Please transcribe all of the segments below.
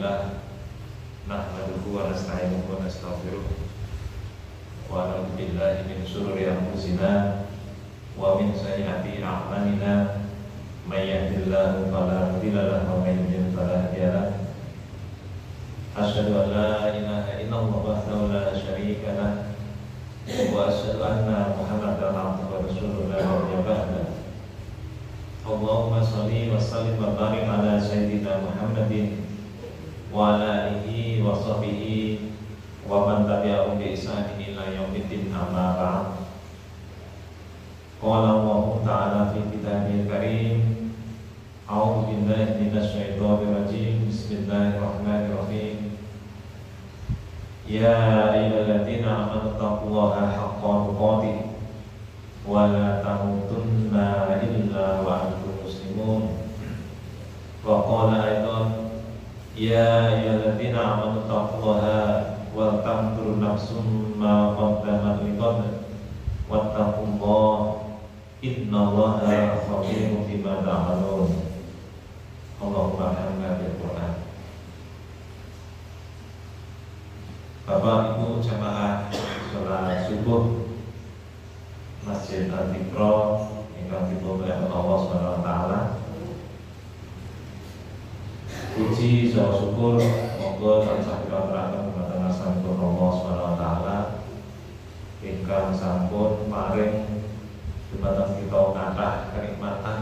Alhamdulillah nahmaduhu wa nasta'inuhu wa nastaghfiruh wa na'udzu billahi min shururi anfusina wa min sayyiati a'malina may yahdihillahu fala mudilla lahu wa may yudlil fala hadiya lahu. Asyhadu an la ilaha illallah wahdahu la syarika lahu wa asyhadu anna Muhammadan abduhu wa rasuluhu la nabiyya ba'dahu. Allahumma shalli wa sallim wa barik ala sayyidina Muhammadin wa ala alihi wa sahbihi wa man tabi'ahum bi ihsanin ila yaumiddin, amma ba'd. Qala Allah ta'ala fi kitabil karim, a'udzu billahi minasy syaithanir rajim, bismillahirrahmanirrahim. Ya ayyuhalladzina amanu taqullaha haqqa tuqatih wa la tamutunna illa wa antum muslimun. Wa qala aidan ya ayyuhalladzina amanu taqullaha wal tanzur nafsum ma qaddamat liqad wattaqullaha innallaha khabirun bima ta'malun. Allahumma hamdaka bil Qur'an. Bapak Ibu jamaah salat subuh Masjid Al-Iqra yang dimuliakan Allah Subhanahu wa taala. Puji saha syukur monggo tansah aturaken dumateng asmanipun Allah Subhanahu wa taala ingkang sampun paring dumateng kita kathah kenikmatan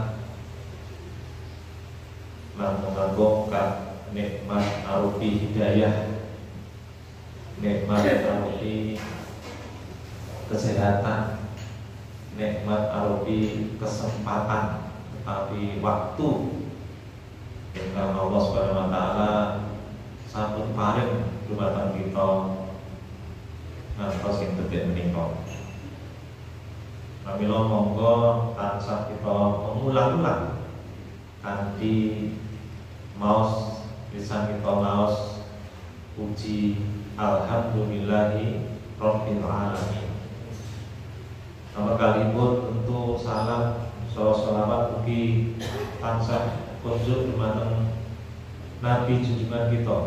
lan muga-muga nikmat arupi hidayah, nikmat arupi kesehatan, nikmat arupi kesempatan, tetapi waktu ingkang Allah Subhanahu wa taala sampun paring dumateng kita ngantos ing detik menika. Pramila monggo tansah kita mengulang-ulang kanthi maos lisan kita maos puji alhamdulillahi rabbil alamin. Nomor kalipun tentu salam saha selawat ugi tansah kunjuk dumateng Nabi junjungan kita,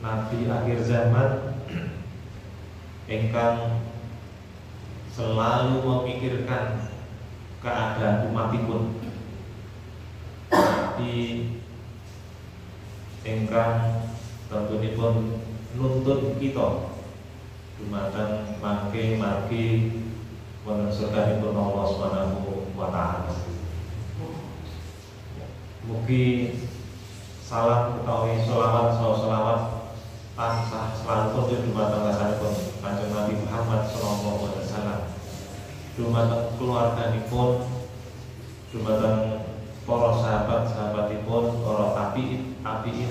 Nabi akhir zaman ingkang selalu memikirkan keadaan umatipun, Nabi ingkang tentunipun nuntun kita dumateng mangke margi wonten surganipun Allah Subhanahu wa taala. Mugi salam utawi selawat saha selawat tansah selalu kunjuk dumateng rasanipun Kanjeng Nabi Muhammad sallallahu alaihi wasallam, dumateng keluarganipun, dumateng para sahabat-sahabatipun, para tabi'in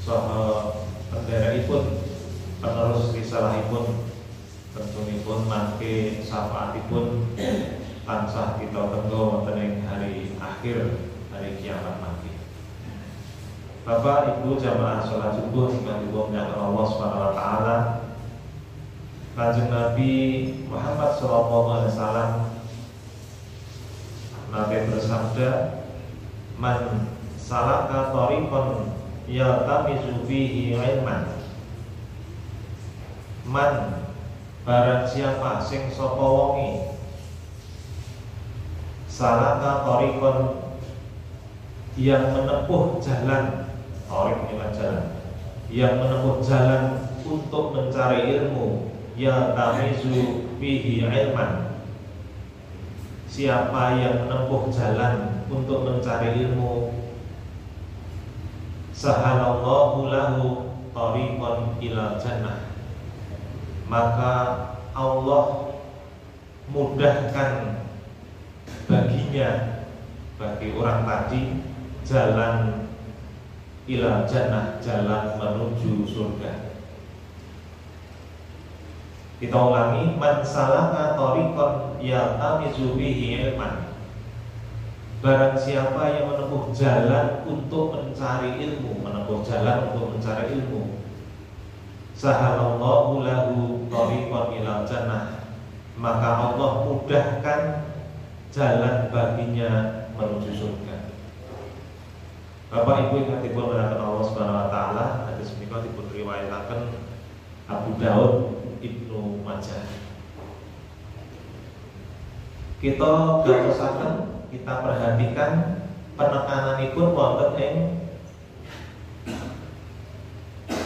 saha pendherekipun penerus risalahipun, tentunipun mangke syafaatipun tansah kita tenggo wonten ing hari akhir, hari kiamat nanti. Bapak Ibu jamaah salat subuh ingkang dimuliakan Allah Subhanahu wa taala, Kanjeng Nabi Muhammad sallallahu alaihi wasallam Nabi bersabda, man salaka thariqan yaltamisu fihi ilman, man barang siapa sing sapa wonge salaka thariqan yang menempuh jalan, thariq adalah jalan, yang menempuh jalan untuk mencari ilmu, yaltamisu fihi ilman. Siapa yang menempuh jalan untuk mencari ilmu, sahalallahu lahu thariqan ila jannah, maka Allah mudahkan baginya, bagi orang tadi, jalan ila jannah, jalan menuju surga. Kita ulangi, man salaka thariqan yaltamisu bihi ilman, barang siapa yang menempuh jalan untuk mencari ilmu, menempuh jalan untuk mencari ilmu, sahalallahu lahu thariqan ila jannah, maka Allah mudahkan jalan baginya menuju surga. Bapak Ibu ingkang dipun muliaken Allah Subhanahu wa taala, hadis menika dipun riwayataken Abu Daud, Ibnu Majah. Kita gatosaken, kita perhatikan penekananipun wonten ing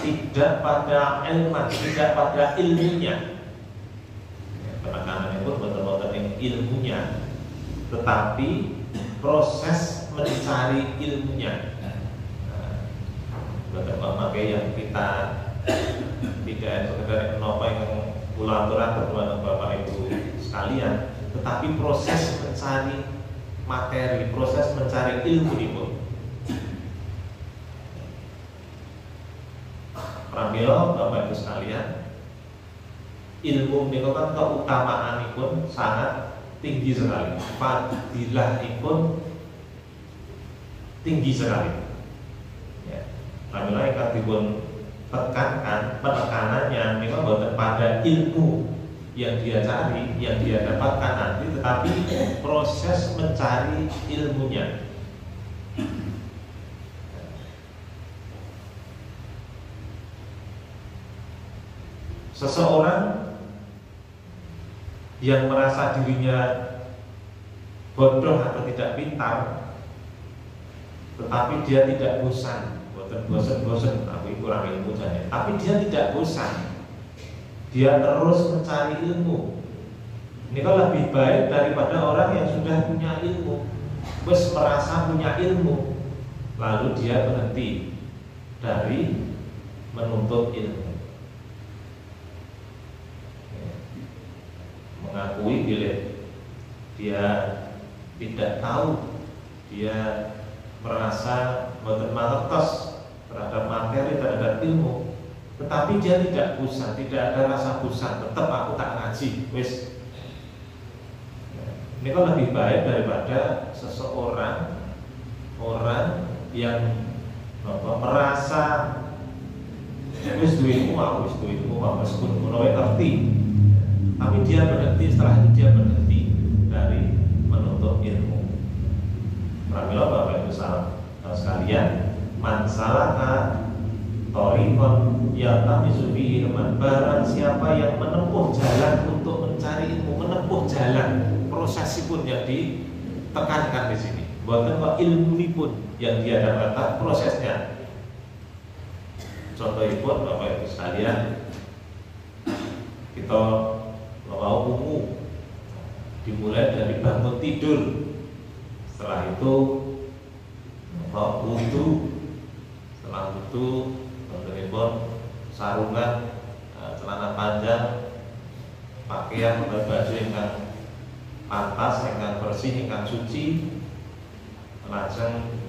tidak pada ilmu, tidak pada ilmunya. Penekananipun wonten ing ilmunya, tetapi proses mencari ilmunya. Maka yang kita tidak sekedar menapa yang kula aturaken kepada Bapak Ibu sekalian, tetapi proses mencari materi, proses mencari ilmu itu. Pramila Bapak Ibu sekalian, ilmu niku kan keutamaanipun sangat tinggi sekali, fadilahipun tinggi sekali. Ya, pramila ingkang dipun tekankan penekanannya memang bukan pada ilmu yang dia cari, yang dia dapatkan nanti, tetapi proses mencari ilmunya. Seseorang yang merasa dirinya bodoh atau tidak pintar, tetapi dia tidak bosan, bosan, aku kurang ilmu saja. Tapi dia tidak bosan, dia terus mencari ilmu. Ini kan lebih baik daripada orang yang sudah punya ilmu, terus merasa punya ilmu, lalu dia berhenti dari menuntut ilmu, mengakui bila dia tidak tahu, dia merasa mengertos terhadap materi, terhadap ilmu, tetapi dia tidak bosan, tidak ada rasa bosan, tetap aku tak ngaji, wis. Ini kan lebih baik daripada seseorang yang merasa wis duwe ilmu, meskipun menawi ngerti, tapi dia berhenti, setelah itu dia berhenti dari menuntut ilmu. Pramila Bapak Ibu sekalian, man salaka thariqan yaltamisu fihi ilman, barang siapa yang menempuh jalan untuk mencari ilmu, menempuh jalan, prosesipun yang ditekankan di sini. Bukan kok ilmu pun yang dia dapatkan, prosesnya. Contohipun Bapak Ibu sekalian, kita mau umum dimulai dari bangun tidur, setelah itu mau wudu, setelah itu kemudian sarungan, celana panjang, pakaian baju yang pantas, yang bersih, yang suci, langsung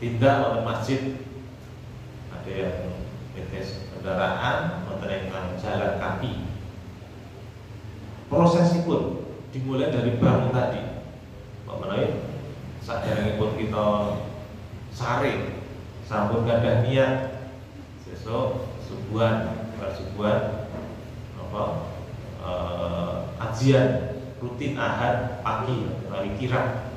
tidak ke masjid. Ada yang nitis kendaraan, ada yang jalan kaki. Prosesipun dimulai dari bangun tadi. Mengenai saderengipun kita sare, sampun gadah niat sesuk subuhan, kajian rutin Ahad pagi hari kirang.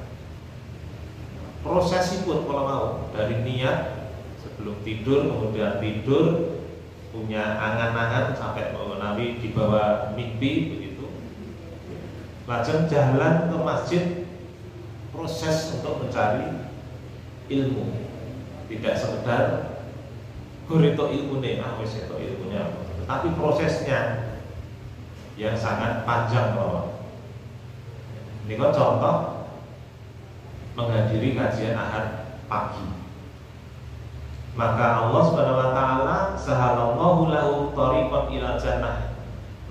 Prosesipun kalau mau dari niat sebelum tidur, kemudian tidur, punya angan-angan sampai menawi di bawah mimpi begitu. Lajeng jalan ke masjid, proses untuk mencari ilmu, tidak sekedar itu ilmunya, itu ilmunya, tapi prosesnya yang sangat panjang loh. Ini kan contoh menghadiri kajian Ahad pagi, maka Allah Subhanahu wa taala sahalallahu lahu thariqan ila jannah,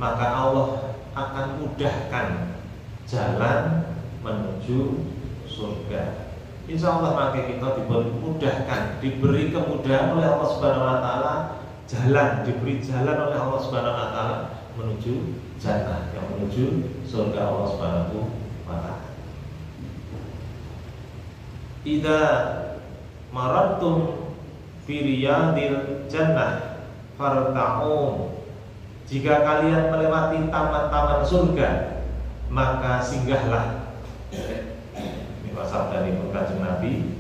maka Allah akan mudahkan jalan menuju surga. Insya Allah maka kita dimudahkan, diberi kemudahan oleh Allah Subhanahu wa taala, diberi jalan oleh Allah Subhanahu wa taala menuju jannah, yang menuju surga Allah Subhanahu wa taala. Idza maradtum fi riyadil jannah farta'um, jika kalian melewati taman-taman surga, maka singgahlah. Ini sabda dari Kanjeng Nabi,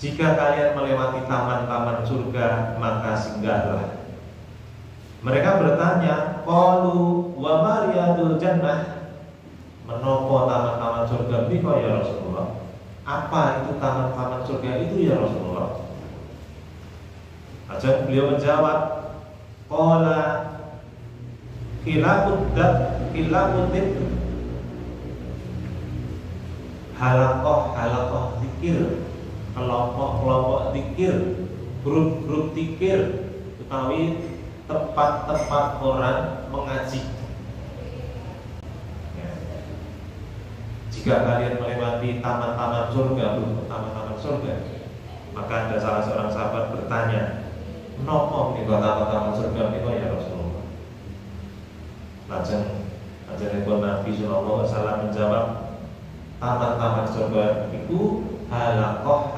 jika kalian melewati taman-taman surga, maka singgahlah. Mereka bertanya, qalu wa ma riyadul jannah, menopo taman-taman surga menika ya Rasulullah? Apa itu taman-taman surga itu ya Rasulullah? Aja beliau menjawab, qala kilabudib, halakoh zikir, kelompok zikir, grup zikir, utawi tempat-tempat orang mengaji. Ya. Jika kalian melewati taman-taman surga, maka ada salah seorang sahabat bertanya, "Nopo nika taman-taman surga nika ya Rasulullah?" Lajeng Nabi sallallahu alaihi wasallam menjawab, taman-taman surga itu halakoh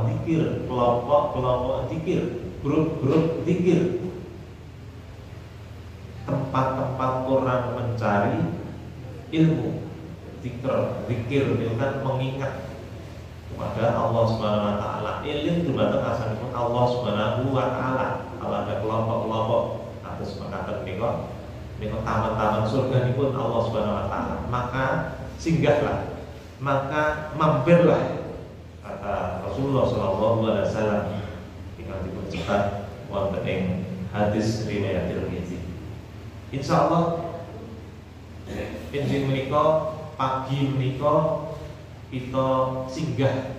zikir, kelompok zikir, grup zikir, tempat-tempat orang mencari ilmu. Zikir itu kan mengingat kepada Allah Subhanahu wa taala. Ilmu dumateng asalipun Allah Subhanahu wa taala. Kalau ada kelompok-kelompok atus mekaten menika taman-taman surga pun Allah Subhanahu wa taala, maka singgahlah, maka mampirlah, kata Rasulullah sallallahu alaihi wasallam ingkang dipun cetak wonten ing hadis riwayat Tirmidzi. Insyaallah pagi menika kita singgah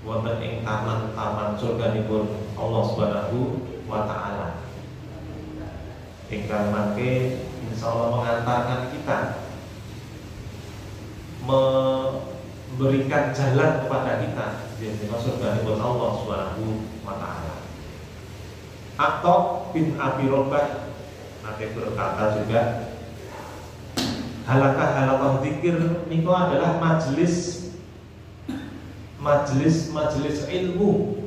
wonten ing taman-taman surganipun Allah Subhanahu wa taala. Ingkang mangke insyaallah mengantarkan kita, memberikan jalan kepada kita di surganipun Allah Subhanahu wa taala. Atau bin Abi Robah nanti berkata juga, halakah zikir niku adalah majelis ilmu,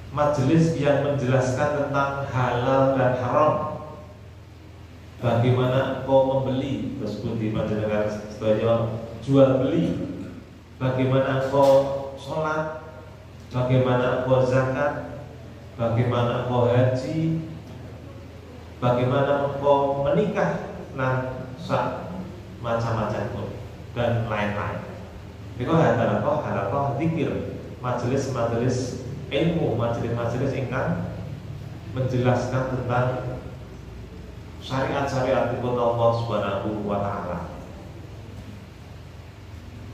majelis yang menjelaskan tentang halal dan haram, bagaimana engkau membeli, tersebut di panjenengan sedaya jual beli, bagaimana engkau sholat, bagaimana engkau zakat, bagaimana engkau haji, bagaimana engkau menikah, macam-macam pun dan lain-lain. Itu halakoh zikir, majelis ilmu, majelis ingkang menjelaskan tentang syariat-syariat Allah Subhanahu wa taala.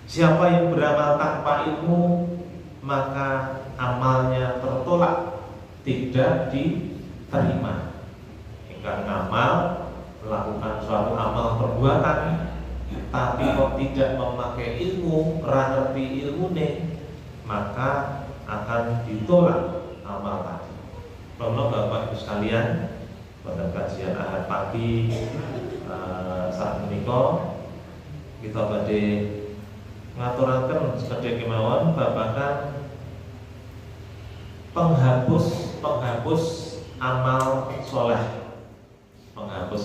Siapa yang beramal tanpa ilmu, maka amalnya tertolak, tidak diterima. Ingkang amal melakukan suatu amal perbuatan tapi kok tidak memakai ilmu, ora ngerti ilmune, maka akan ditolak amal tadi. Kalau Bapak Ibu sekalian, pada kajian Ahad pagi saat menika kita badhe ngaturaken sekedhik kemawon babagan penghapus amal soleh, penghapus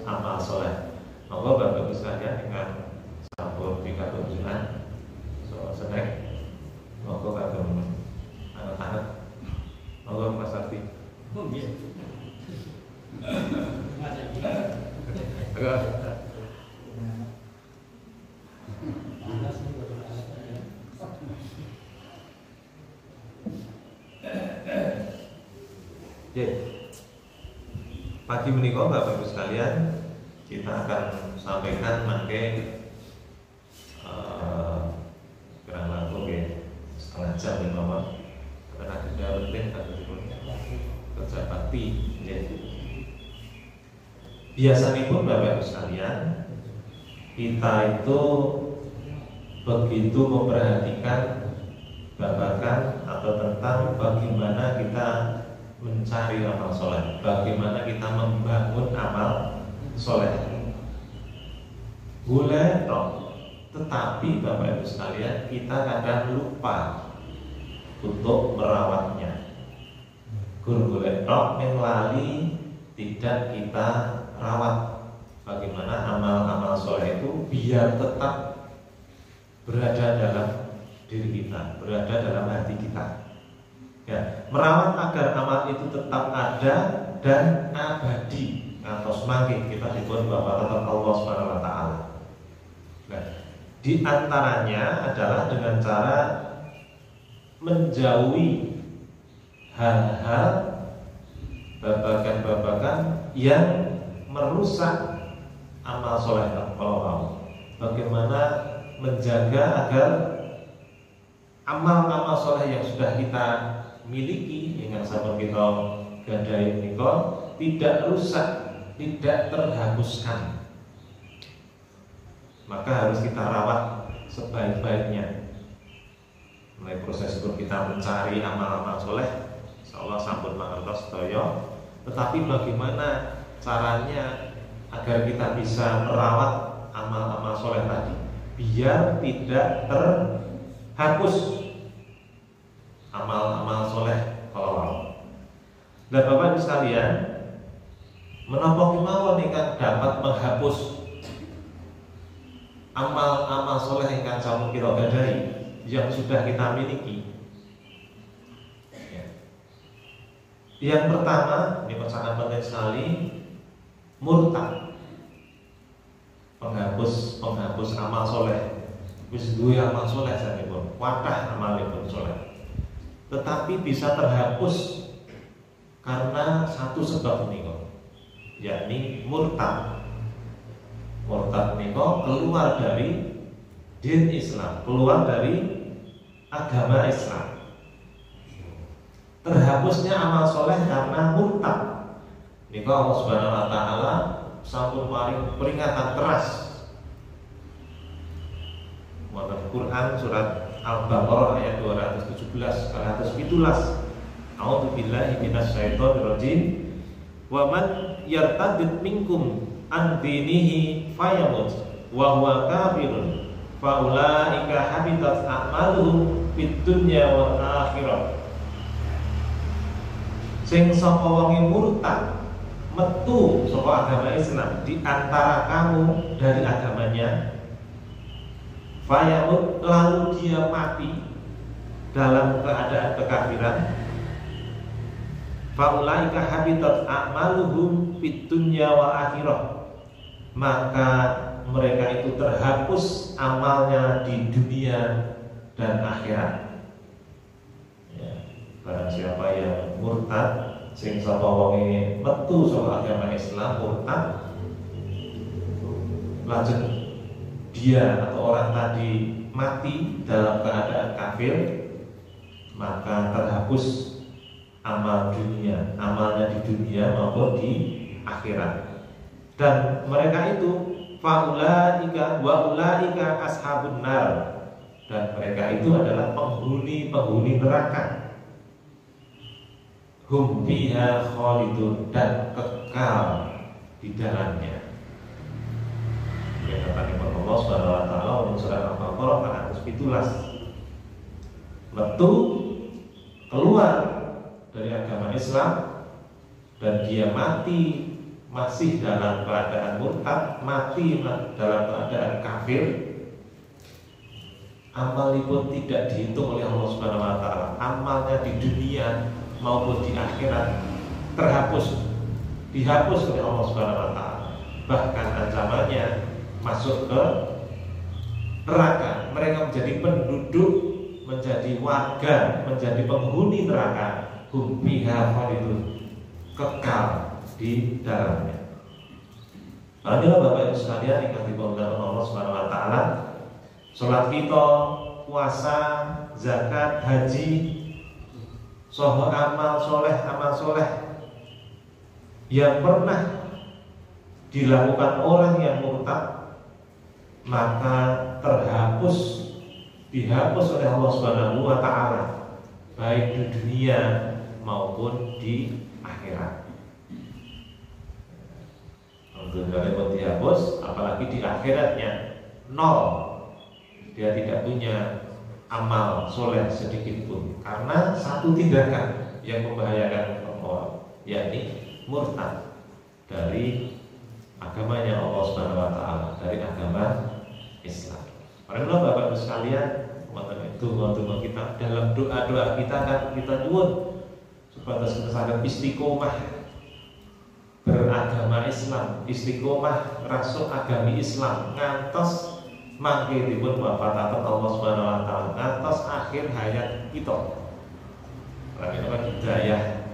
amal soleh. Monggo Bapak Ibu sekalian dengan sampun pikatunjukan so sedek monggo kagem anak-anak, monggo Mas Arfi. Oh iya. Pagi menika Bapak Ibu sekalian, kita akan sampaikan mangke kurang langkung ya setengah jam ya Mama, karena ada penting kerja bakti ya. Biasanya pun Bapak Ibu sekalian, kita itu begitu memperhatikan babakan atau tentang bagaimana kita mencari amal soleh, bagaimana kita membangun amal soleh. Boleh toh, tetapi Bapak Ibu sekalian, kita kadang lupa untuk merawatnya. Boleh toh, menglali tidak kita rawat. Bagaimana amal-amal soleh itu biar tetap berada dalam diri kita, berada dalam hati kita. Ya, merawat agar amal itu tetap ada dan abadi atau semakin kita diberi bapak Allah Subhanahu wa taala. Nah, di antaranya adalah dengan cara menjauhi hal-hal babakan-babakan yang merusak amal soleh. Kalau mau, bagaimana menjaga agar amal-amal soleh yang sudah kita miliki, yang sahabat kita gadai nikah, tidak rusak, tidak terhapuskan. Maka harus kita rawat sebaik-baiknya. Mulai proses itu kita mencari amal-amal soleh, insyaallah sampun mangertos sedaya. Tetapi bagaimana caranya agar kita bisa merawat amal-amal soleh tadi biar tidak terhapus amal-amal soleh kalau mau. Dan Bapak Ibu sekalian, menapa kemawon ingkang dapat menghapus amal-amal soleh ingkang sampun kita gadahi yang sudah kita miliki. Yang pertama, ini sangat penting sekali, murtad. Penghapus amal soleh. Wis duwe amal soleh sanipun, wadah amalipun soleh. Tetapi bisa terhapus karena satu sebab menika, yakni murtad. Murtad menika keluar dari din Islam, keluar dari agama Islam. Terhapusnya amal soleh karena murtad. Nika Allah Subhanahu wa taala sampun paring peringatan keras. Wonten Quran surat Al-Baqarah ayat 217 117. A'udzu billahi minasyaitonir rajim. Wa man yartadid minkum an dinihi fayamut wa huwa kafirun fa ulaika habitat a'maluhum fid dunya wal akhirah. Sing sapa wonge murtad metu saka agama Islam di antara kamu dari agamanya, fayamut lalu dia mati dalam keadaan kekafiran, faulaika habitat a'maluhum fid dunya wal akhirah, maka mereka itu terhapus amalnya di dunia dan akhirat. Ya, barang siapa yang murtad, sing sapa wonge metu saka agama Islam murtad, lajeng dia atau orang tadi mati dalam keadaan kafir, maka terhapus amal dunia, amalnya di dunia maupun di akhirat. Dan mereka itu faulaika wa ulaika ashabun nar, dan mereka itu adalah penghuni neraka. Hum fiha khalidun, dan kekal di dalamnya. Ya, kata Allah Subhanahu wa taala dalam surat Al-Baqarah 117. Metu keluar dari agama Islam dan dia mati masih dalam keadaan murtad, mati dalam keadaan kafir, amalipun tidak dihitung oleh Allah Subhanahu wa taala. Amalnya di dunia maupun di akhirat dihapus oleh Allah Subhanahu wa taala. Bahkan ancamannya masuk ke neraka. Mereka menjadi penduduk, menjadi warga, menjadi penghuni neraka. Hum fiha khalidun, kekal di dalamnya. Inilah Bapak Ibu sekalian yang dimuliakan Allah Subhanahu wa taala. Salat kita, puasa, zakat, haji, soho amal soleh yang pernah dilakukan orang yang murtad, maka dihapus oleh Allah Subhanahu wa taala, baik di dunia maupun di akhirat. Kalau dihapus, apalagi di akhiratnya nol, dia tidak punya amal soleh sedikit pun, karena satu tindakan yang membahayakan orang, yakni murtad dari agamanya Allah Subhanahu wa taala, dari agama Islam. Para Bapak Ibu sekalian, itu donga-donga kita, dalam doa-doa kita kan kita nyuwun supados kita saged istiqomah beragama Islam, istiqomah rasul agami Islam ngantos mangke dipun wafataken Allah Subhanahu wa taala, ngantos akhir hayat kita.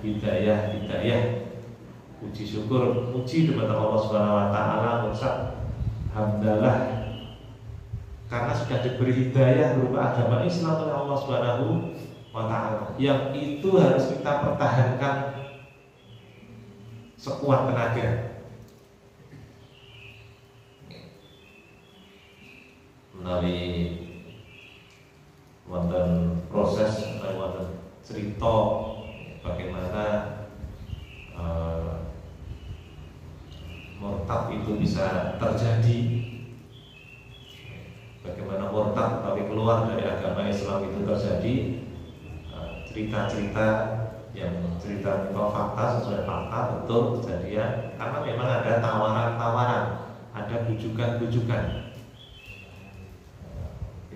Hidayah. Puji syukur, puji dumateng Allah Subhanahu wa taala, ngucap hamdalah karena sudah diberi hidayah berupa agama Islam oleh Allah Subhanahu wa taala. Yang itu harus kita pertahankan sekuat tenaga. Menawi wonten proses, wonten cerita bagaimana murtad itu bisa terjadi, bagaimana murtad tapi keluar dari agama Islam itu terjadi, cerita-cerita yang cerita fakta sesuai fakta betul kejadian, karena memang ada tawaran-tawaran, ada bujukan-bujukan.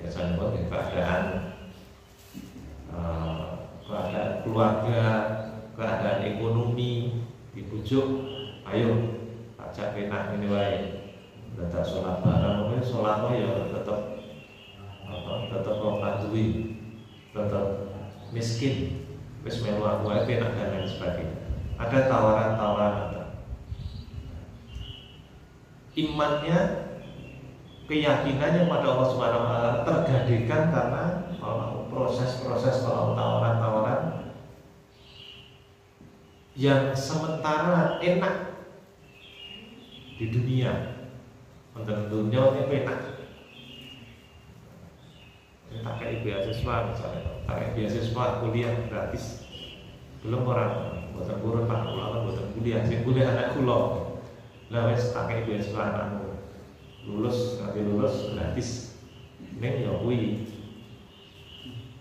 Biasanya keadaan keluarga, keadaan ekonomi dibujuk, ayo ajak penak ini wae, tetap sholat bareng, mungkin sholat ya tetap orang duwi, tetap miskin, wis melu aku wae penak dan lain sebagainya. Ada tawaran-tawaran. Imannya, keyakinannya pada Allah Subhanahu wa taala tergadekan karena proses-proses tawaran-tawaran yang sementara enak di dunia, tentunya enak. Tak kayak beasiswa misalnya, tak kayak beasiswa kuliah gratis, belum orang buatan guru pak ulama buatan kuliah, sih kuliah anak kulo, lah wes tak kayak beasiswa anakmu lulus nanti lulus gratis, neng ya kui,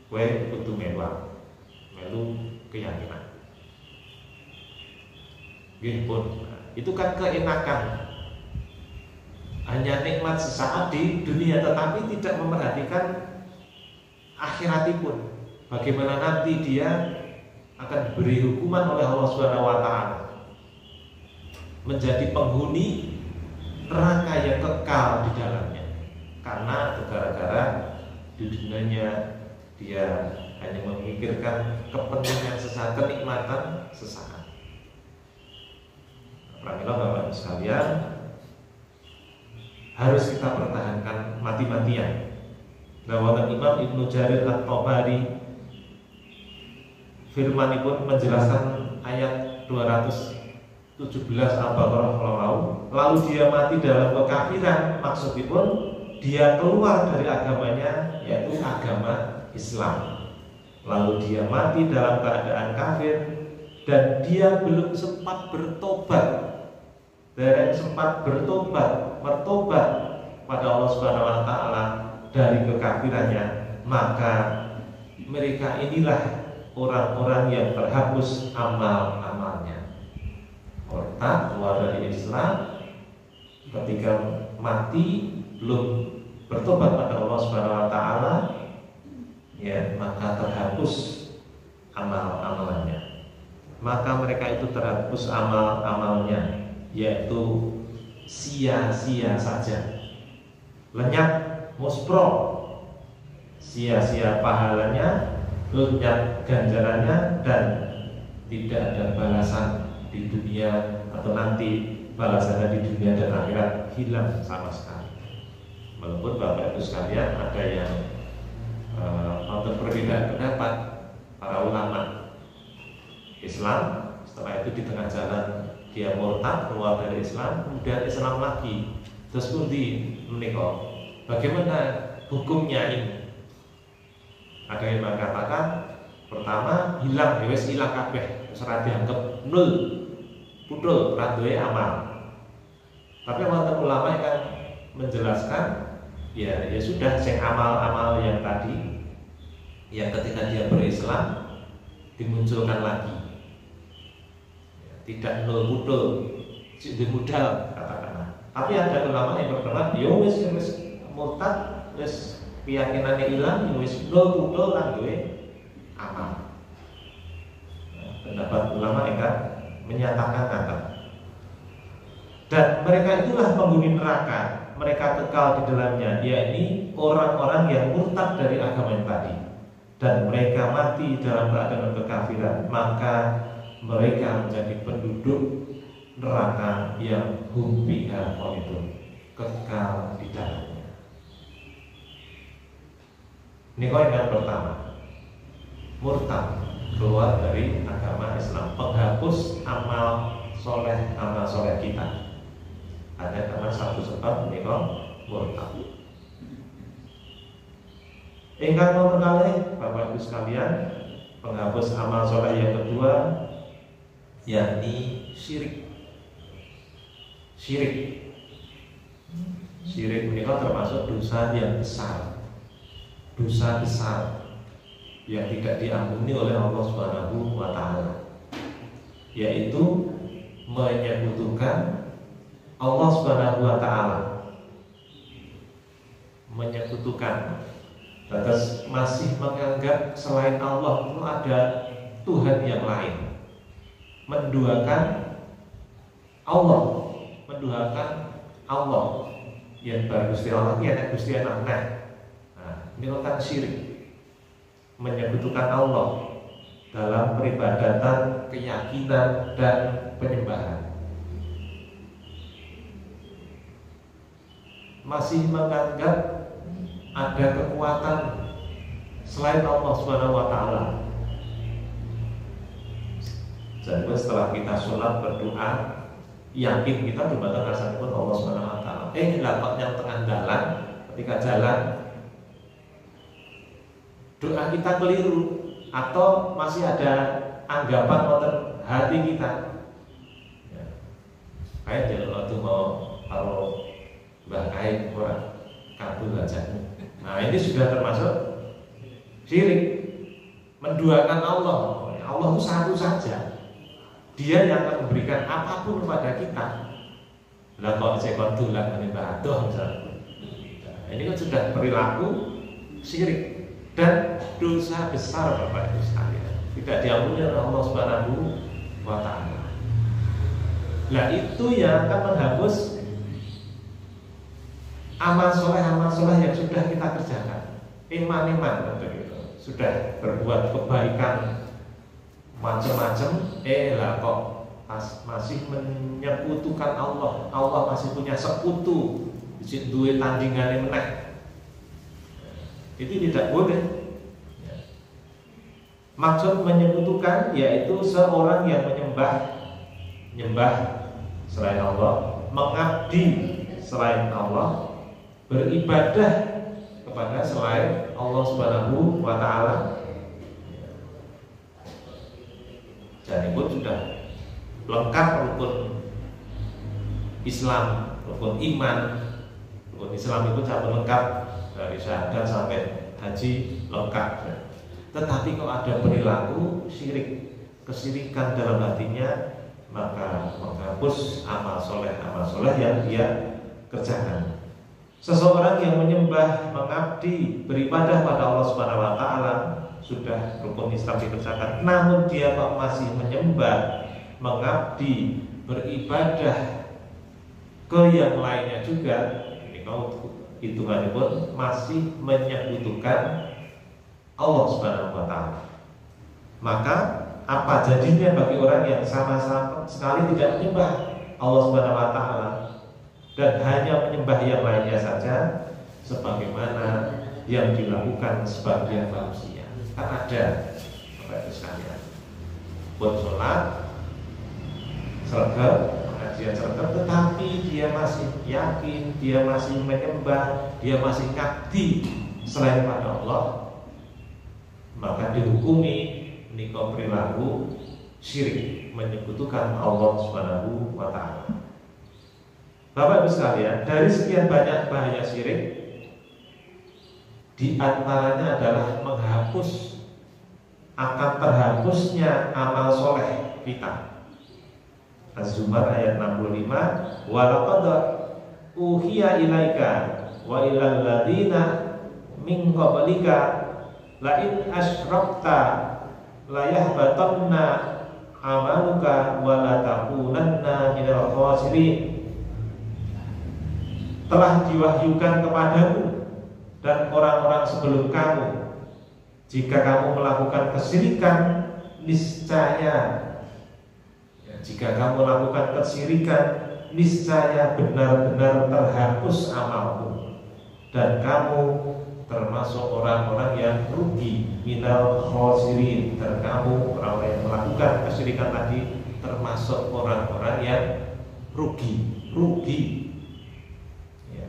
kue butuh melu keyakinan. Pun itu kan keenakan, hanya nikmat sesaat di dunia, tetapi tidak memperhatikan akhiratipun. Bagaimana nanti dia akan diberi hukuman oleh Allah Subhanahu wa taala, menjadi penghuni neraka yang kekal di dalamnya. Karena gara-gara di dunianya dia hanya memikirkan kepentingan sesaat, kenikmatan sesaat. Pramila Bapak Ibu sekalian, harus kita pertahankan mati-matian. Bahwa Imam Ibnu Jarir At-Tabari firmanipun menjelaskan ayat 217 Al-Baqarah, lalu dia mati dalam kekafiran, maksudipun dia keluar dari agamanya, yaitu agama Islam. Lalu dia mati dalam keadaan kafir dan dia belum sempat bertobat. Dan sempat bertobat pada Allah Subhanahu wa taala dari kekafirannya, maka mereka inilah orang-orang yang terhapus amal-amalnya. Murtad, keluar dari Islam, ketika mati belum bertobat pada Allah Subhanahu wa taala, ya, maka terhapus amal-amalannya. Maka mereka itu terhapus amal-amalnya, yaitu sia-sia saja, lenyap muspro, sia-sia pahalanya, lenyap ganjarannya, dan tidak ada balasan di dunia atau nanti balasannya di dunia dan akhirat hilang sama sekali. Walaupun Bapak Ibu sekalian ada yang untuk perbedaan pendapat para ulama Islam, setelah itu di tengah jalan dia murtad, keluar dari Islam, kemudian Islam lagi, terus pun menikah. Bagaimana hukumnya ini? Ada yang mengatakan pertama hilang, wis hilang kabeh, ora dianggap nol, putul, radoe amal. Tapi wonten ulama yang menjelaskan, ya sudah, sing amal-amal yang tadi, yang ketika dia berislam dimunculkan lagi. Tidak nol putul, di modal katakanlah. Tapi ada ulama yang berpendapat, yo wis murtad, wis keyakinannya hilang, wis nol lan duwe amal. Pendapat ulama ingkang menyatakan kata. Dan mereka itulah penghuni neraka, mereka kekal di dalamnya, yakni orang-orang yang murtad dari agama yang tadi, dan mereka mati dalam keadaan kekafiran, maka mereka menjadi penduduk neraka yang hum fiha khalidun, kekal di dalamnya. Ini poin yang pertama, murtad, keluar dari agama Islam, penghapus amal soleh kita. Ada karena satu sebab ini murtad. Ingkang nomor kali, Bapak Ibu sekalian, penghapus amal soleh yang kedua, yakni syirik. Syirik ini termasuk dosa yang besar, dosa besar yang tidak diampuni oleh Allah Subhanahu wa Ta'ala, yaitu menyekutukan Allah Subhanahu wa Ta'ala, menyekutukan, terus masih menganggap selain Allah itu ada Tuhan yang lain, menduakan Allah yang baru Gusti Allah yang Gusti anak. Nah, ini tentang syirik, menyekutukan Allah dalam peribadatan, keyakinan, dan penyembahan. Masih menganggap ada kekuatan selain Allah Subhanahu wa Ta'ala. Jadi setelah kita sholat berdoa, yakin kita dumateng rasanipun Allah Subhanahu wa Ta'ala. Lapaknya tengah jalan, ketika jalan doa kita keliru atau masih ada anggapan wonten hati kita. Ya. Kayak jalan waktu mau kalau Mbah Kai kurang kabul aja. Nah, ini sudah termasuk syirik, menduakan Allah. Allah itu satu saja. Dia yang akan memberikan apapun kepada kita. Lah kok saya dolan menyembah adoh misalnya. Nah, ini kan sudah perilaku syirik dan dosa besar Bapak Ibu sekalian. Tidak diampuni oleh Allah Subhanahu wa Ta'ala. Nah, itu yang akan menghapus amal soleh yang sudah kita kerjakan, iman gitu. Sudah berbuat kebaikan macam-macam, lah kok masih menyekutukan Allah. Allah masih punya sekutu, duwe tandingan meneh. Itu tidak boleh. Maksud menyekutukan yaitu seorang yang menyembah selain Allah, mengabdi selain Allah, beribadah kepada selain Allah Subhanahu wa Ta'ala. Dan itu sudah lengkap rukun Islam, rukun iman. Rukun Islam itu sangat lengkap, dari syahadat sampai haji lengkap. Tetapi kalau ada perilaku syirik, kesyirikan dalam hatinya, maka menghapus amal soleh yang dia kerjakan. Seseorang yang menyembah, mengabdi, beribadah pada Allah Subhanahu wa Ta'ala, sudah rukun Islam dikerjakan, namun dia kok masih menyembah, mengabdi, beribadah ke yang lainnya juga, ini kau hitungannya pun masih menyekutukan Allah Subhanahu wa Ta'ala. Maka apa jadinya bagi orang yang sama-sama sekali tidak menyembah Allah Subhanahu wa Ta'ala dan hanya menyembah yang lainnya saja, sebagaimana yang dilakukan sebagian manusia? Kan ada Bapak Ibu sekalian, buat sholat, sergap, pengajian sergap, tetapi dia masih yakin, dia masih menyembah, dia masih ngabdi selain pada Allah, maka dihukumi nikah perilaku syirik, menyekutukan Allah Subhanahu wa Ta'ala. Bapak Ibu sekalian, dari sekian banyak bahaya syirik, di antaranya adalah menghapus, akan terhapusnya amal soleh kita. Az-Zumar ayat 65, walaqad uhiya ilaika wa ilal ladina min qablika la in asyrakta la yahbatanna amaluka wa la takunanna minal khasirin. Telah diwahyukan kepadamu dan orang-orang sebelum kamu, jika kamu melakukan kesyirikan, niscaya jika kamu melakukan kesyirikan, niscaya benar-benar terhapus amalmu dan kamu termasuk orang-orang yang rugi, minal khasirin. Dan kamu orang-orang yang melakukan kesyirikan tadi termasuk orang-orang yang rugi ya.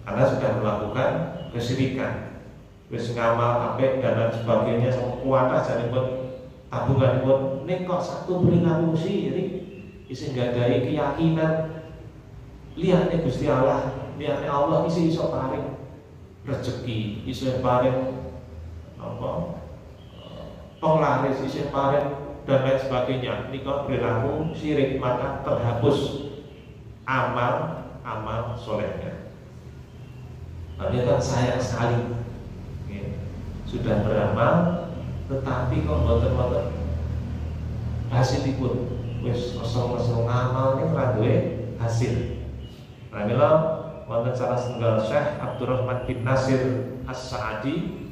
Karena sudah melakukan kesyirikan, wis ngamal apik dan lain sebagainya, sama kuatah janipun tabunganipun nek kok satu perilaku syirik isi nggadahi keyakinan liyane Gusti Allah, liyane Allah isi iso paring rezeki, iso paring apa penglaris, iso paring dan lain sebagainya. Nika perilaku syirik, maka terhapus amal solehnya. Tapi kan sayang sekali ya, sudah beramal tetapi kok mboten-mboten hasilipun wis kosong-kosong ngamal ning ora duwe hasil. Pramila wonten salah setunggal Syekh Abdurrahman bin Nasir As-Sa'di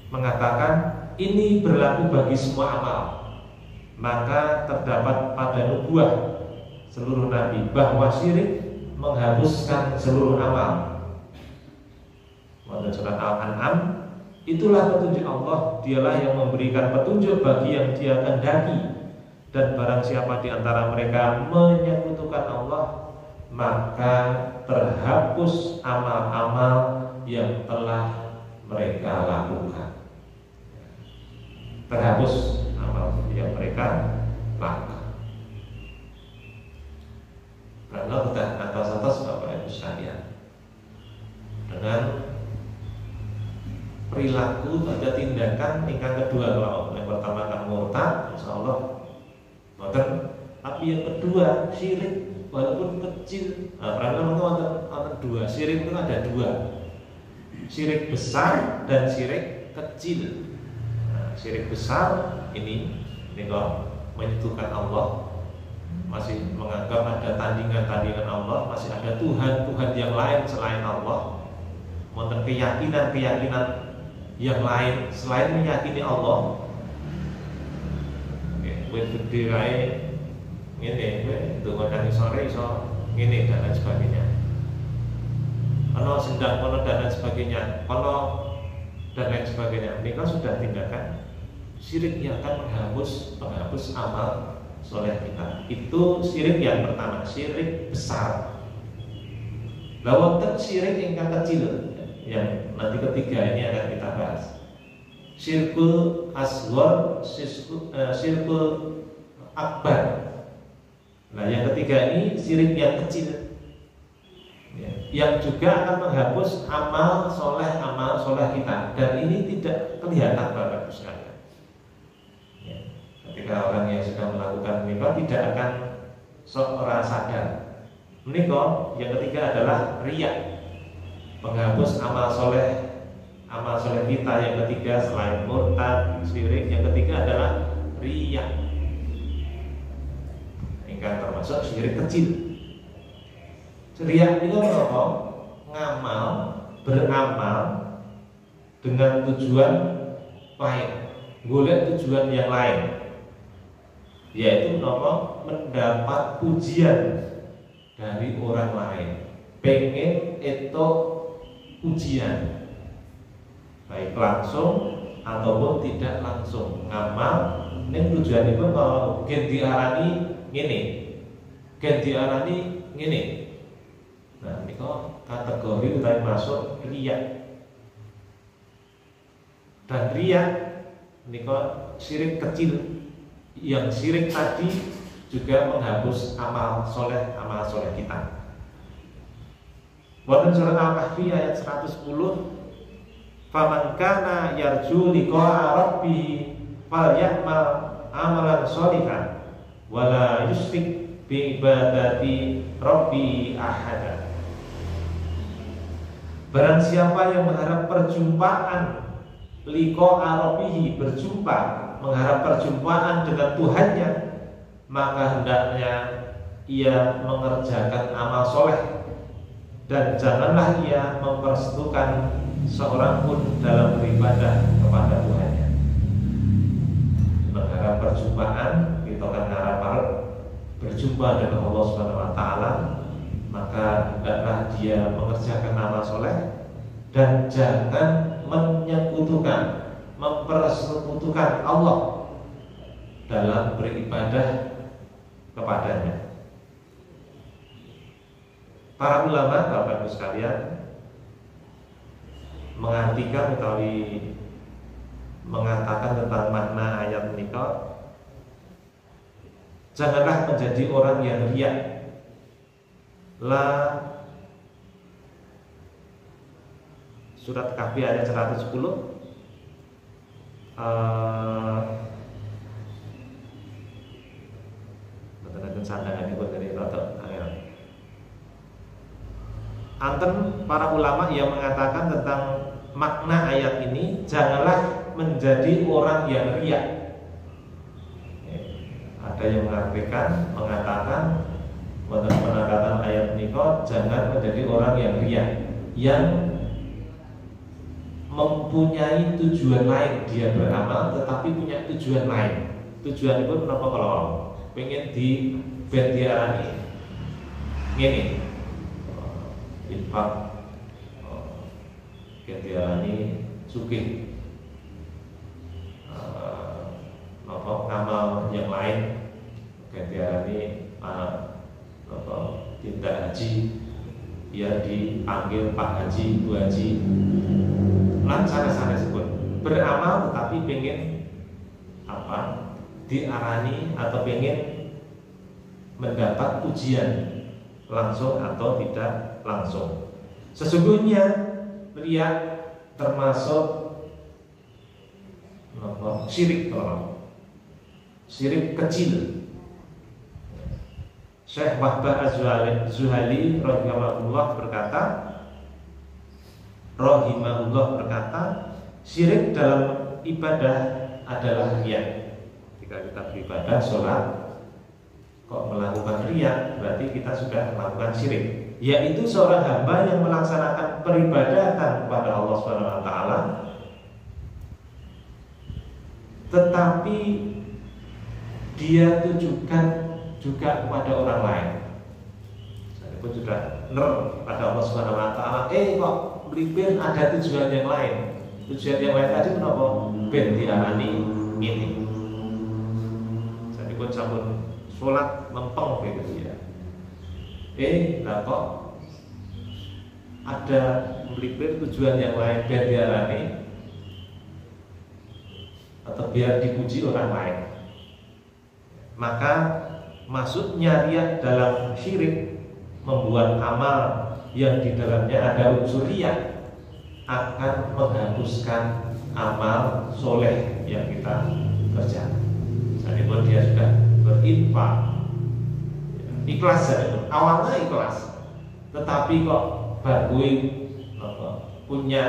mengatakan ini berlaku bagi semua amal. Maka terdapat pada nubuah seluruh nabi bahwa syirik menghapuskan seluruh amal. Wonten surat Al-An'am, itulah petunjuk Allah, dialah yang memberikan petunjuk bagi yang dia kehendaki. Dan barang siapa di antara mereka menyekutukan Allah, maka terhapus amal-amal yang telah mereka lakukan. Terhapus amal yang mereka lakukan. Karena sudah atas-atas Bapak Ibu sekalian, dengan perilaku ada tindakan tingkat kedua. Kalau yang pertama kan murtad, insyaallah mboten. Tapi yang kedua syirik walaupun kecil. Nah, ada dua. Syirik itu ada dua. Syirik besar dan syirik kecil. Nah, syirik besar ini kok menyentuhkan Allah, masih menganggap ada tandingan-tandingan Allah, masih ada Tuhan yang lain selain Allah, wonten keyakinan yang lain selain meyakini Allah. Wis gede kae ngene, donga nang sore iso ngene dan lain sebagainya. Ana sendang kono dan lain sebagainya. Kono dan lain sebagainya. Ini kan sudah tindakan syirik yang akan menghapus amal soleh kita. Itu syirik yang pertama, syirik besar. Lawan syirik yang kecil, yang nanti ketiga ini akan kita bahas. Syirkul asghar, syirkul akbar. Nah, yang ketiga ini syirik yang kecil, ya, yang juga akan menghapus amal soleh kita. Dan ini tidak kelihatan Bapak Ibu sekalian. Ya, ketika orang yang sudah melakukan menikah tidak akan seorang sadar. Menikah yang ketiga adalah riya, menghapus amal soleh kita. Yang ketiga selain murtad, syirik, yang ketiga adalah riya, hingga termasuk syirik kecil. Riya itu apa? Beramal dengan tujuan lain, golek tujuan yang lain, yaitu apa? Mendapat pujian dari orang lain, pengen itu ujian, baik langsung ataupun tidak langsung. Ngamal ini tujuan itu kalau gen diarani ngene, gen diarani ngene. Nah, ini kok kategori udah masuk riya. Dan riya ini kok syirik kecil. Yang syirik tadi juga menghapus amal soleh kita. Wonten surat Al-Kahfi ayat 110, faman kana yarju liqa'a rabbih falyamal amalan sholihan wala yusyrik bi ibadati rabbi ahada. Barang siapa yang mengharap perjumpaan, liqa arabihi, berjumpa, mengharap perjumpaan dengan Tuhannya, maka hendaknya ia mengerjakan amal soleh, dan janganlah ia mempersekutukan seorang pun dalam beribadah kepada Tuhannya. Mengharap perjumpaan, kita akan harap berjumpa dengan Allah Subhanahu wa taala, maka hendaklah dia mengerjakan amal soleh dan jangan menyekutukan, mempersekutukan Allah dalam beribadah kepadanya. Para ulama, Bapak Ibu sekalian, mengartikan atau mengatakan tentang makna ayat nikah, janganlah menjadi orang yang riya. Surat Kahfi ayat 110. Anten para ulama yang mengatakan tentang makna ayat ini, janganlah menjadi orang yang riya. Ada yang mengatakan penekatan ayat nikah, jangan menjadi orang yang riya, yang mempunyai tujuan lain. Dia beramal tetapi punya tujuan lain. Tujuan itu kenapa kalau pengen di bentiarani ini infak, bentiarani sugih, ngamal yang lain, bentiarani tindak haji, ya dipanggil Pak Haji, Bu Haji, lan sana-sana sebut beramal tetapi pengen apa? Diarani atau pengen mendapat ujian langsung atau tidak langsung. Sesungguhnya riya termasuk syirik, syirik kecil. Syekh Wahbah Az-Zuhali rahimahullah berkata, syirik dalam ibadah adalah riya. Jika kita beribadah, sholat, kok melakukan riya, berarti kita sudah melakukan syirik, yaitu seorang hamba yang melaksanakan peribadatan kepada Allah Subhanahu wa taala tetapi dia tujukan juga kepada orang lain. Saya pun sudah pada Allah Subhanahu wa taala, kok melipir ada tujuan yang lain. Tujuan yang lain tadi kenapa? Ben diarani ini. Saya pun sampun sholat lempeng begitu ya. Lah kok ada melipir tujuan yang lain, biar diarani atau biar dipuji orang lain. Maka masuknya riya dalam syirik, membuat amal yang di dalamnya ada unsur riya, akan menghapuskan amal soleh yang kita kerjakan. Sekalipun dia sudah berinfak, ikhlas saja, awalnya ikhlas, tetapi kok bagui punya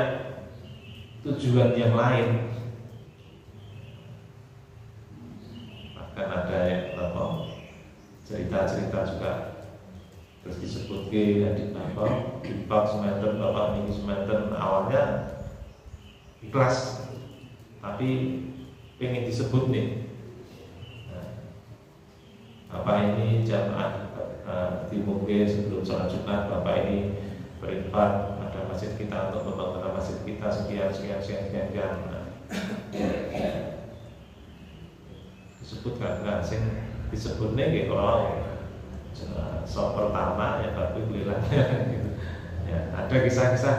tujuan yang lain. Bahkan ada cerita-cerita juga terus disebut infak sementen, bapak minggu sementen, awalnya ikhlas tapi pengen disebut nih, bapak ini jamaah di mungkin sebelum sholat Jumat, bapak ini berinfak pada masjid kita untuk pembangunan masjid kita sekian. Disebutkan nggak sih disebutnya kayak kalau soal pertama ya baru belilah gitu. Ya, ada kisah-kisah,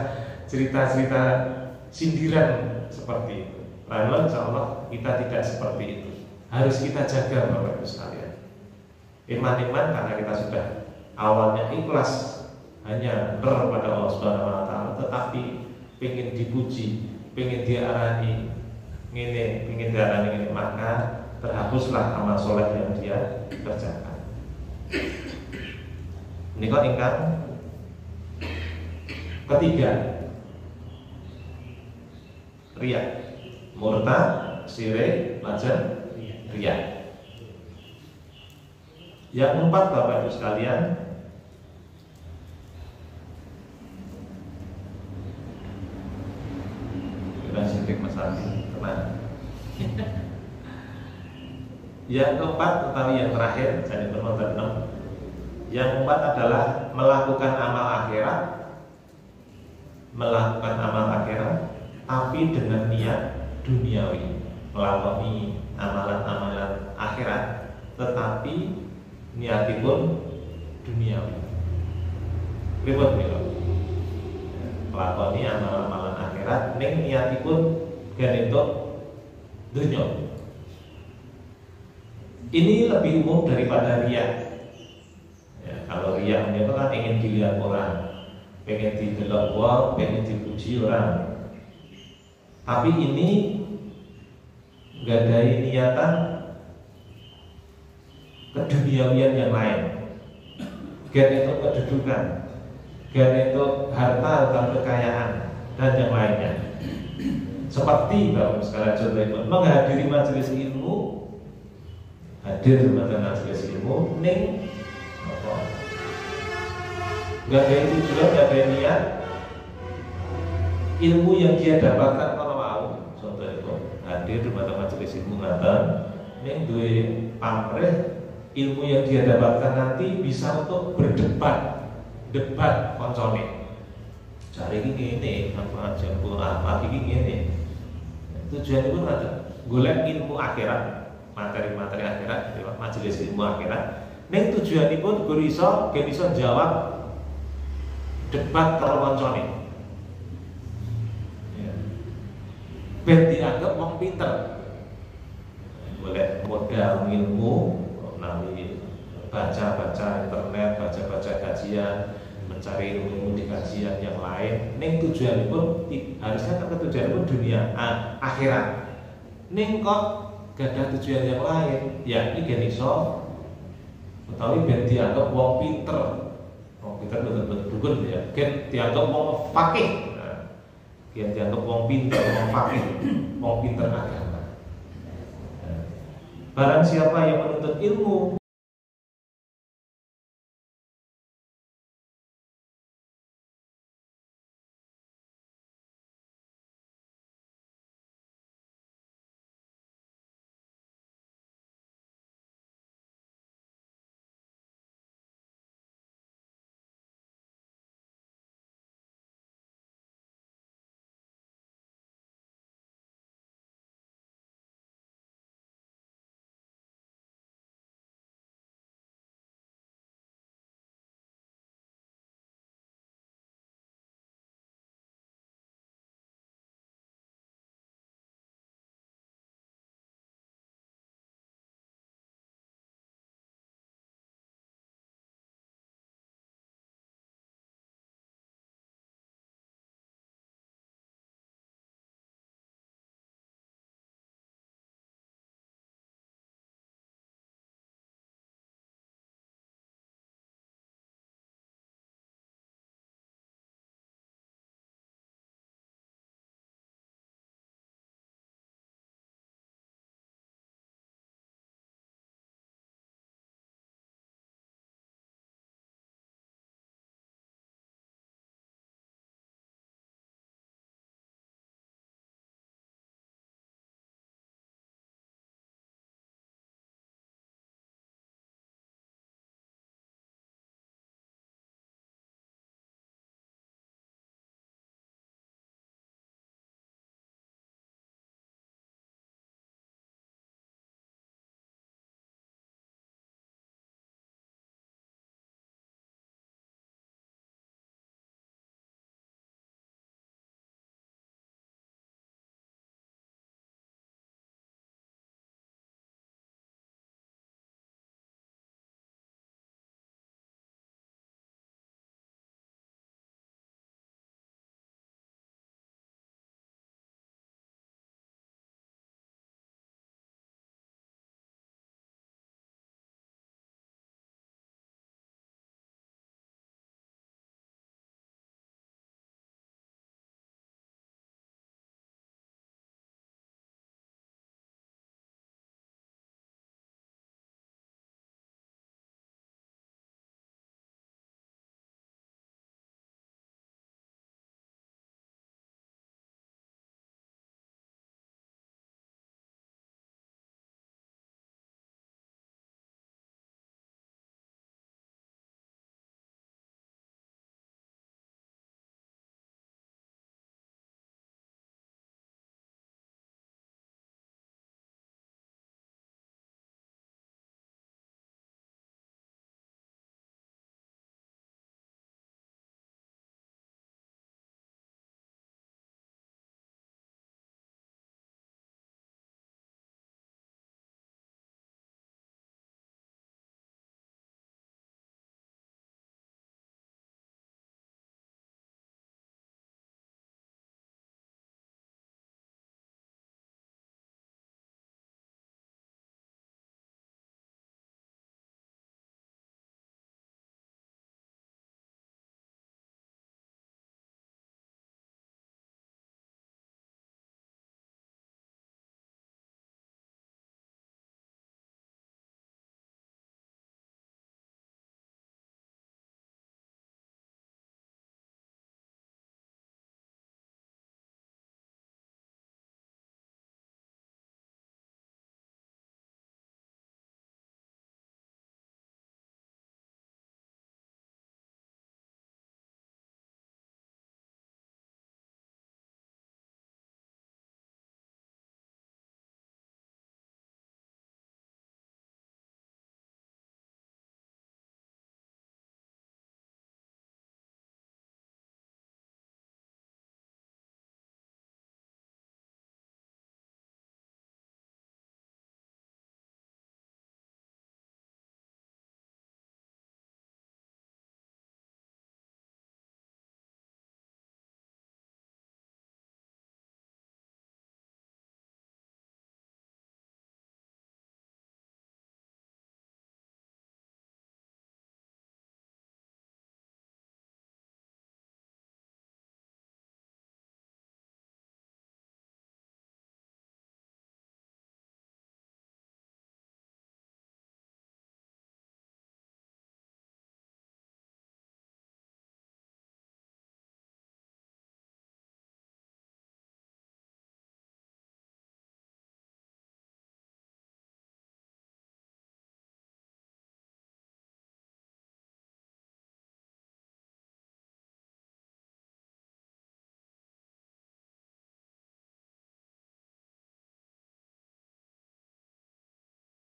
cerita-cerita sindiran seperti itu. Lalu insya Allah kita tidak seperti itu. Harus kita jaga Bapak Ibu sekalian. Iman-iman karena kita sudah awalnya ikhlas hanya kepada Allah Subhanahu wa taala, tetapi pengen dipuji, pengen diarani ngene, maka terhapuslah amal soleh yang dia kerjakan. Ini kok ingkang ketiga, riya. Murta, sire, lajeng riya. Yang keempat Bapak Ibu sekalian, kita sintik Mas Adi, tenang. Yang keempat tetapi yang terakhir, jadi penonton 6. Yang keempat adalah melakukan amal akhirat, tapi dengan niat duniawi, melakoni amalan-amalan akhirat, tetapi niatipun duniawi. Ribet nih, melakoni amalan-amalan akhirat, ning niatipun genentuk dunia. Ini lebih umum daripada riya. Ya, kalau riya itu kan ingin dilihat orang, pengen didelok wong, pengen dipuji orang. Tapi ini gadai niatan keduniawian yang lain. Gen itu kedudukan, gen itu harta atau kekayaan dan yang lainnya. Seperti Bapak sekalian contohnya menghadiri majelis ilmu, hadir di majelis ilmu, ning apa? Gak ada tujuan, gak ada niat. Ilmu yang dia dapatkan kalau mau, contoh itu hadir di majelis ilmu ngaten, ning duwe pamrih ilmu yang dia dapatkan nanti bisa untuk debat koncone. Cari ini apa jempol apa ini. Tujuan itu ada golek ilmu akhirat, materi-materi akhirat, majelis ilmu akhirat. Ning tujuanipun gur iso jawab debat karo koncone. Ya. Ben dianggap wong pinter. Golek modal ilmu melalui baca-baca internet, baca-baca kajian, mencari ilmu di kajian yang lain. Ning tujuanipun harusnya kan tujuanipun dunia akhirat. Ning kok gadah tujuan yang lain, ya ini gen iso utawi ben dianggap wong pinter. Wong pinter betul-betul dukun ya. Gen dianggap wong fakih. Gen dianggap wong pinter, wong fakih, wong pinter agama. Barang siapa yang menuntut ilmu